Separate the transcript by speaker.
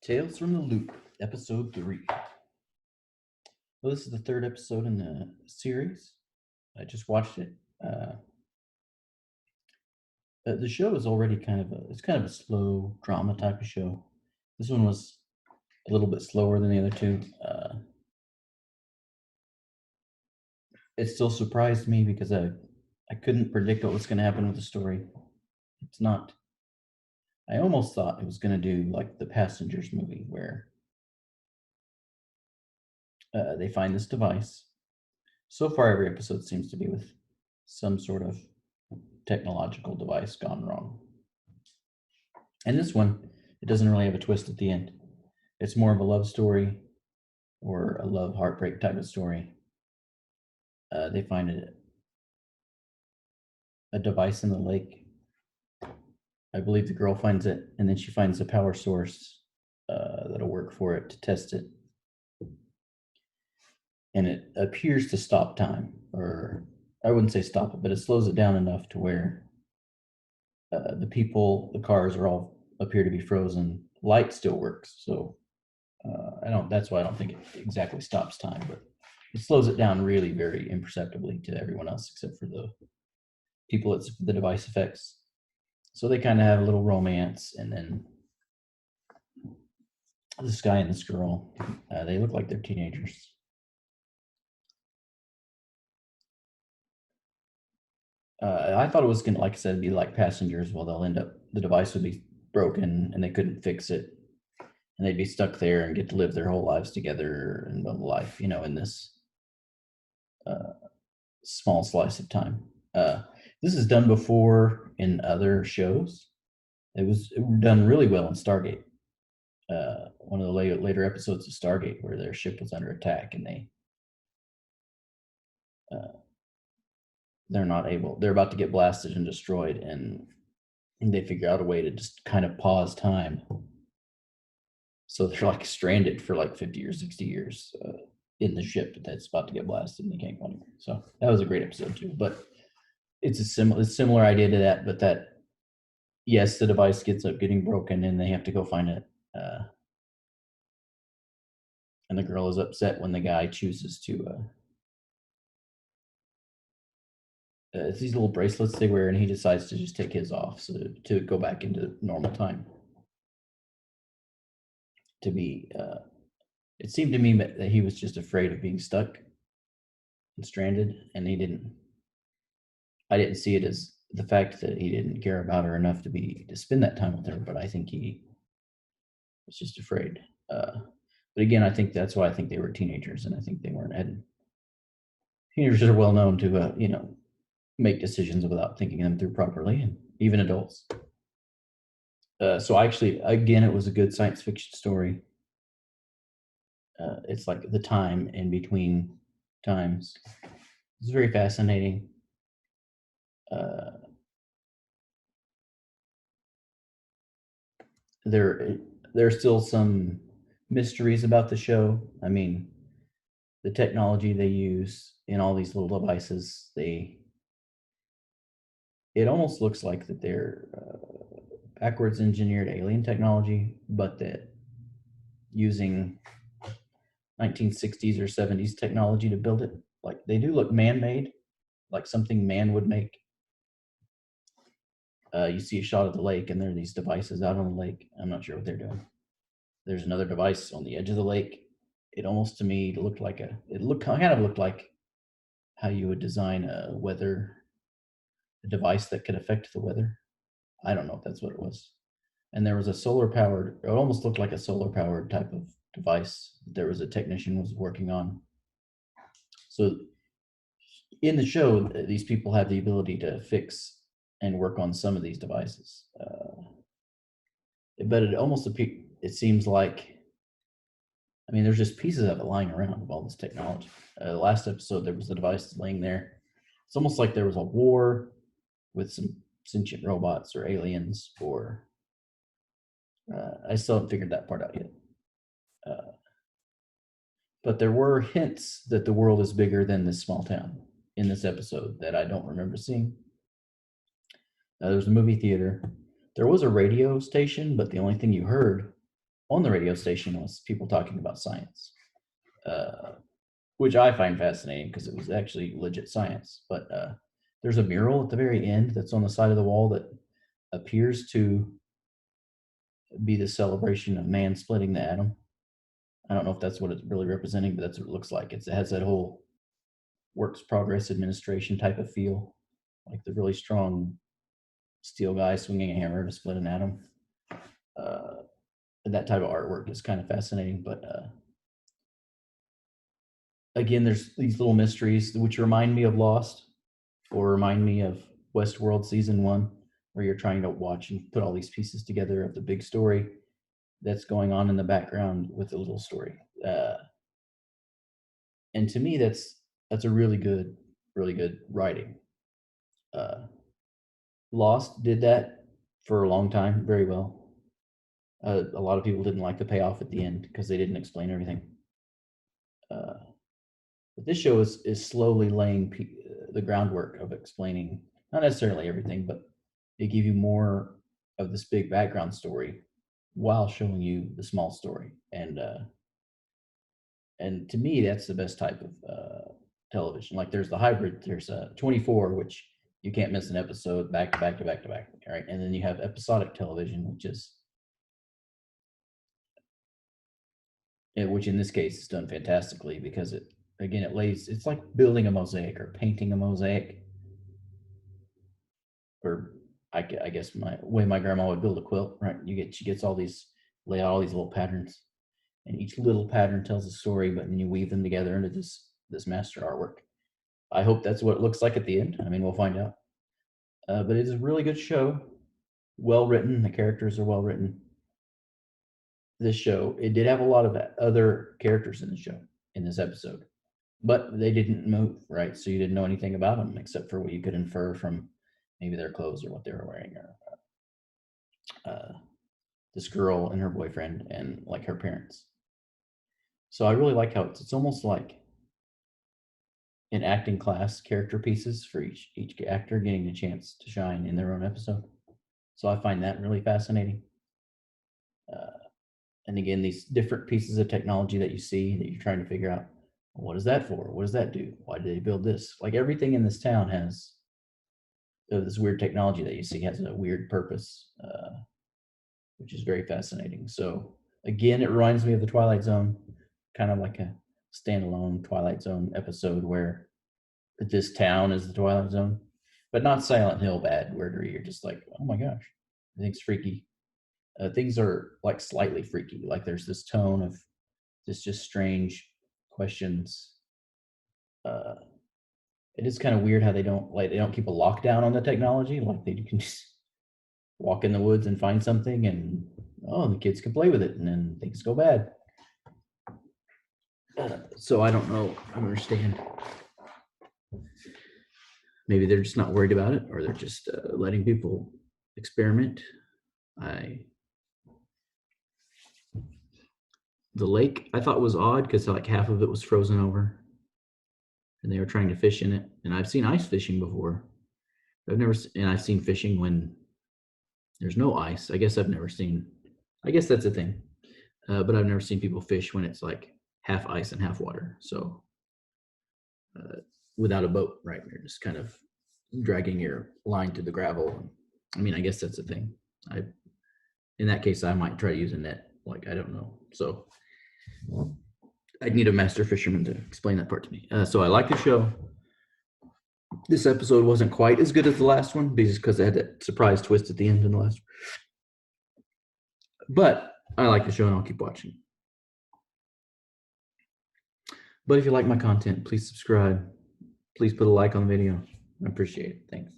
Speaker 1: Tales from the Loop, Episode 3. Well, this is the third episode in the series. I just watched it. The show is already kind of a slow drama type of show. This one was a little bit slower than the other two. It still surprised me because I couldn't predict what was going to happen with the story. It's not. I almost thought it was going to do like the Passengers movie where they find this device. So far, every episode seems to be with some sort of technological device gone wrong. And this one, it doesn't really have a twist at the end. It's more of a love story or a love heartbreak type of story. They find a device in the lake. I believe the girl finds it, and then she finds a power source that'll work for it to test it. And it appears to stop time, or I wouldn't say stop it, but it slows it down enough to where the cars are all appear to be frozen. Light still works, so I don't. That's why I don't think it exactly stops time, but it slows it down really very imperceptibly to everyone else except for the people it's the device affects. So they kind of have a little romance, and then this guy and this girl, they look like they're teenagers. I thought it was gonna, like I said, be like Passengers. Well, they'll end up the device would be broken and they couldn't fix it, and they'd be stuck there and get to live their whole lives together and life, in this uh, small slice of time. This is done before in other shows. It was done really well in Stargate. One of the later episodes of Stargate, where their ship was under attack and uh, they're not able. They're about to get blasted and destroyed, and they figure out a way to just kind of pause time. So they're like stranded for like 50 or 60 years in the ship that's about to get blasted, and they can't go anywhere. So that was a great episode too. But it's a similar idea to that, but that yes, the device gets up getting broken, and they have to go find it. And the girl is upset when the guy chooses to. It's these little bracelets they wear, and he decides to just take his off so to go back into normal time. To be, it seemed to me that he was just afraid of being stuck and stranded, and he didn't. I didn't see it as the fact that he didn't care about her enough to spend that time with her, but I think he was just afraid. But again, I think that's why I think they were teenagers, and I think they weren't. Teenagers are well known to, make decisions without thinking them through properly, and even adults. So actually, again, it was a good science fiction story. It's like the time in between times. It's very fascinating. Uh, there, there's still some mysteries about the show. I mean, the technology they use in all these little devices, it almost looks like that they're backwards engineered alien technology, but that using 1960s or 70s technology to build it. Like they do look man-made, like something man would make. You see a shot of the lake, and there are these devices out on the lake. I'm not sure what they're doing. There's another device on the edge of the lake. It almost to me looked like kind of looked like how you would design a device that could affect the weather. I don't know if that's what it was. And there was a solar powered, it almost looked like a solar powered type of device that there was a technician was working on. So in the show, these people have the ability to fix and work on some of these devices. But it seems like, I mean, there's just pieces of it lying around of all this technology. Last episode, there was a device laying there. It's almost like there was a war with some sentient robots or aliens, or I still haven't figured that part out yet. But there were hints that the world is bigger than this small town in this episode that I don't remember seeing. There was a movie theater. There was a radio station, but the only thing you heard on the radio station was people talking about science, which I find fascinating because it was actually legit science. But there's a mural at the very end that's on the side of the wall that appears to be the celebration of man splitting the atom. I don't know if that's what it's really representing, but that's what it looks like. It has that whole works progress administration type of feel, like the really strong steel guy swinging a hammer to split an atom. That type of artwork is kind of fascinating. But again, there's these little mysteries which remind me of Lost or remind me of Westworld season 1, where you're trying to watch and put all these pieces together of the big story that's going on in the background with the little story. And to me, that's a really good writing. Lost did that for a long time very well. A lot of people didn't like the payoff at the end because they didn't explain everything. But this show is slowly laying the groundwork of explaining not necessarily everything, but they give you more of this big background story while showing you the small story. And to me, that's the best type of television. Like there's the hybrid. There's 24, which you can't miss an episode back to back to back to back, right? And then you have episodic television, which in this case is done fantastically because it's like building a mosaic or painting a mosaic, or I guess my grandma would build a quilt, right? She gets lay out all these little patterns, and each little pattern tells a story, but then you weave them together into this master artwork. I hope that's what it looks like at the end. I mean, we'll find out. But it's a really good show, well written. The characters are well written. This show, it did have a lot of other characters in the show in this episode, but they didn't move, right? So you didn't know anything about them except for what you could infer from maybe their clothes or what they were wearing, or this girl and her boyfriend and like her parents. So I really like how it's almost like an acting class, character pieces for each actor getting a chance to shine in their own episode. So I find that really fascinating. And again, these different pieces of technology that you see that you're trying to figure out, what is that for? What does that do? Why did they build this? Like everything in this town has this weird technology that you see has a weird purpose, which is very fascinating. So again, it reminds me of the Twilight Zone, kind of like a standalone Twilight Zone episode where this town is the Twilight Zone, but not Silent Hill bad, where you're just like, oh my gosh, everything's freaky. Things are like slightly freaky. Like there's this tone of this just strange questions. It is kind of weird how they don't keep a lockdown on the technology. Like they can just walk in the woods and find something, and the kids can play with it, and then things go bad. So I don't know. I don't understand. Maybe they're just not worried about it, or they're just letting people experiment. The lake I thought was odd because like half of it was frozen over, and they were trying to fish in it. And I've seen ice fishing before. I've seen fishing when there's no ice. I guess that's a thing. But I've never seen people fish when it's like half ice and half water. So without a boat, right? You're just kind of dragging your line to the gravel. I mean, I guess that's a thing. In that case, I might try to use a net. Like, I don't know. So I'd need a master fisherman to explain that part to me. So I like the show. This episode wasn't quite as good as the last one because it had that surprise twist at the end in the last one. But I like the show and I'll keep watching. But if you like my content, please subscribe. Please put a like on the video. I appreciate it. Thanks.